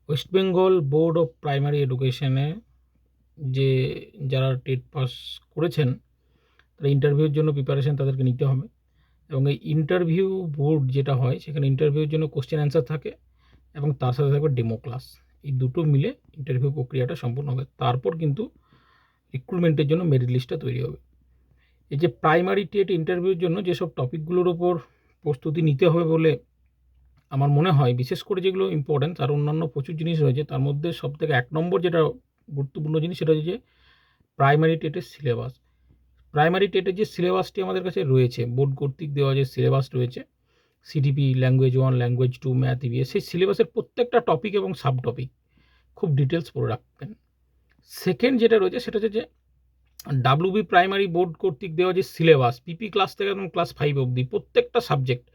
West Bengal board of primary এডুকেশনে যে যারা টেট পাস করেছেন তারা ইন্টারভিউর জন্য প্রিপারেশান তাদেরকে নিতে হবে, এবং এই ইন্টারভিউ বোর্ড যেটা হয় সেখানে ইন্টারভিউর জন্য কোশ্চেন অ্যান্সার থাকে এবং তার সাথে থাকবে ডেমো ক্লাস। এই দুটো মিলে ইন্টারভিউ প্রক্রিয়াটা সম্পূর্ণ হবে, তারপর কিন্তু রিক্রুটমেন্টের জন্য মেরিট লিস্টটা তৈরি হবে। এই যে প্রাইমারি টেট ইন্টারভিউর জন্য যেসব টপিকগুলোর ওপর প্রস্তুতি নিতে হবে বলে আমার মনে হয়, বিশেষ করে যেগুলো ইম্পর্ট্যান্ট, তার অন্যান্য প্রচুর জিনিস রয়েছে, তার মধ্যে সবথেকে ১ নম্বর যেটা গুরুত্বপূর্ণ জিনিস সেটা হচ্ছে যে প্রাইমারি টেটের সিলেবাস। প্রাইমারি টেটের যে সিলেবাসটি আমাদের কাছে রয়েছে, বোর্ড কর্তৃক দেওয়া যে সিলেবাস রয়েছে, CTP, language 1, language 2, math, EVS, সেই সিলেবাসের প্রত্যেকটা টপিক এবং সাব টপিক খুব ডিটেলস পড়ে রাখবেন। সেকেন্ড যেটা রয়েছে সেটা হচ্ছে যে ডাব্লিউবি প্রাইমারি বোর্ড কর্তৃক দেওয়া যে সিলেবাস, পিপি ক্লাস থেকে একদম ক্লাস 5 অবধি প্রত্যেকটা সাবজেক্ট,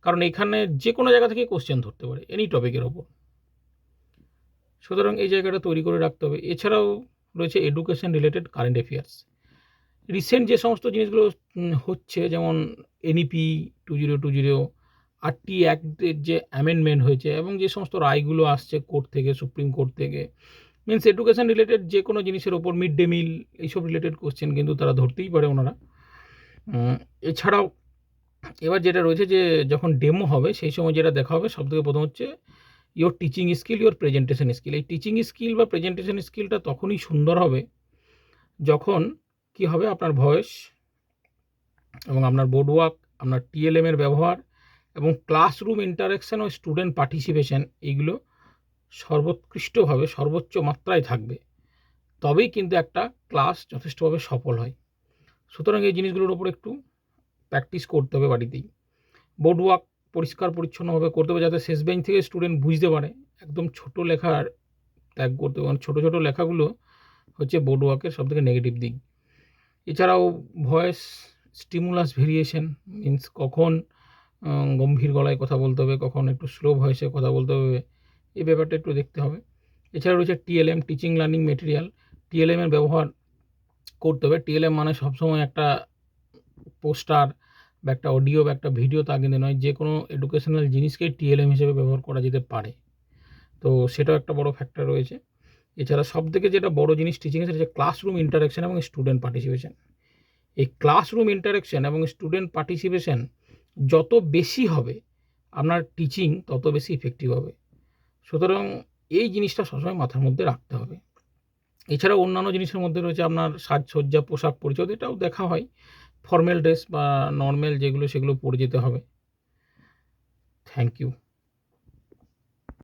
কারণ এখানে যে কোনো জায়গা থেকে কোশ্চেন ধরতে পারে এনি টপিকের ওপর, সুতরাং এই জায়গাটা তৈরি করে রাখতে হবে। এছাড়াও রয়েছে education related current affairs, recent যে সমস্ত জিনিসগুলো হচ্ছে, যেমন এনইপি 2020, আরটি অ্যাক্টের যে অ্যামেন্ডমেন্ট হয়েছে এবং যে সমস্ত রায়গুলো আসছে কোর্ট থেকে, সুপ্রিম কোর্ট থেকে, মিনস এডুকেশন রিলেটেড যে কোনো জিনিসের ওপর, মিড ডে মিল, এইসব রিলেটেড কোশ্চেন কিন্তু তারা ধরতেই পারে ওনারা। এছাড়াও এবার যেটা রয়েছে যে যখন ডেমো হবে সেই সময় যেটা দেখা হবে সবথেকে প্রথম হচ্ছে your teaching skill, your presentation skill. এই টিচিং স্কিল বা প্রেজেন্টেশন স্কিলটা তখনই সুন্দর হবে যখন কি হবে, আপনার ভয়েস এবং আপনার বোর্ড ওয়ার্ক, আপনার টিএলএম এর ব্যবহার এবং ক্লাসরুম ইন্টারাকশন ও স্টুডেন্ট পার্টিসিপেশন, এইগুলো সর্বোৎকৃষ্টভাবে সর্বোচ্চ মাত্রায় থাকবে, তবেই কিন্তু একটা ক্লাস যথেষ্টভাবে সফল হয়। সুতরাং এই জিনিসগুলোর ওপর একটু প্র্যাকটিস করতে হবে বাড়িতেই। বোর্ড ওয়ার্ক পরিষ্কার পরিচ্ছন্নভাবে করতে হবে যাতে শেষ বেঞ্চ থেকে স্টুডেন্ট বুঝতে পারে। একদম ছোট লেখার ত্যাগ করতে হবে, কারণ ছোটো ছোটো লেখাগুলো হচ্ছে বোর্ড ওয়ার্কের সবথেকে নেগেটিভ দিক। এছাড়াও ভয়েস স্টিমুলাস ভেরিয়েশন, মিন্স কখন গম্ভীর গলায় কথা বলতে হবে, কখন একটু স্লো ভয়েসে কথা বলতে হবে, এই ব্যাপারটা একটু দেখতে হবে। এছাড়া রয়েছে TLM, teaching learning material, TLM এর ব্যবহার করতে হবে। টিএলএম মানে সবসময় একটা পোস্টার বা একটা অডিও বা একটা ভিডিও, তা কিন্তু নয়, যে কোনো এডুকেশনাল জিনিসকেই টিএলএম হিসেবে ব্যবহার করা যেতে পারে, তো সেটাও একটা বড় ফ্যাক্টর রয়েছে। এছাড়া সবথেকে যেটা বড় জিনিস টিচিংয়ে, সেটা হচ্ছে ক্লাসরুম ইন্টারাকশন এবং স্টুডেন্ট পার্টিসিপেশন। এই ক্লাসরুম ইন্টারাকশন এবং স্টুডেন্ট পার্টিসিপেশন যত বেশি হবে, আপনার টিচিং তত বেশি ইফেক্টিভ হবে। সুতরাং এই জিনিসটা সবসময় মাথার মধ্যে রাখতে হবে। এছাড়াও অন্যান্য জিনিসের মধ্যে রয়েছে আপনার সাজসজ্জা, পোশাক পরিচ্ছদ, এটাও দেখা হয়। ফর্মাল ড্রেস বা নর্মাল যেগুলো সেগুলো পরে যেতে হবে। Thank you.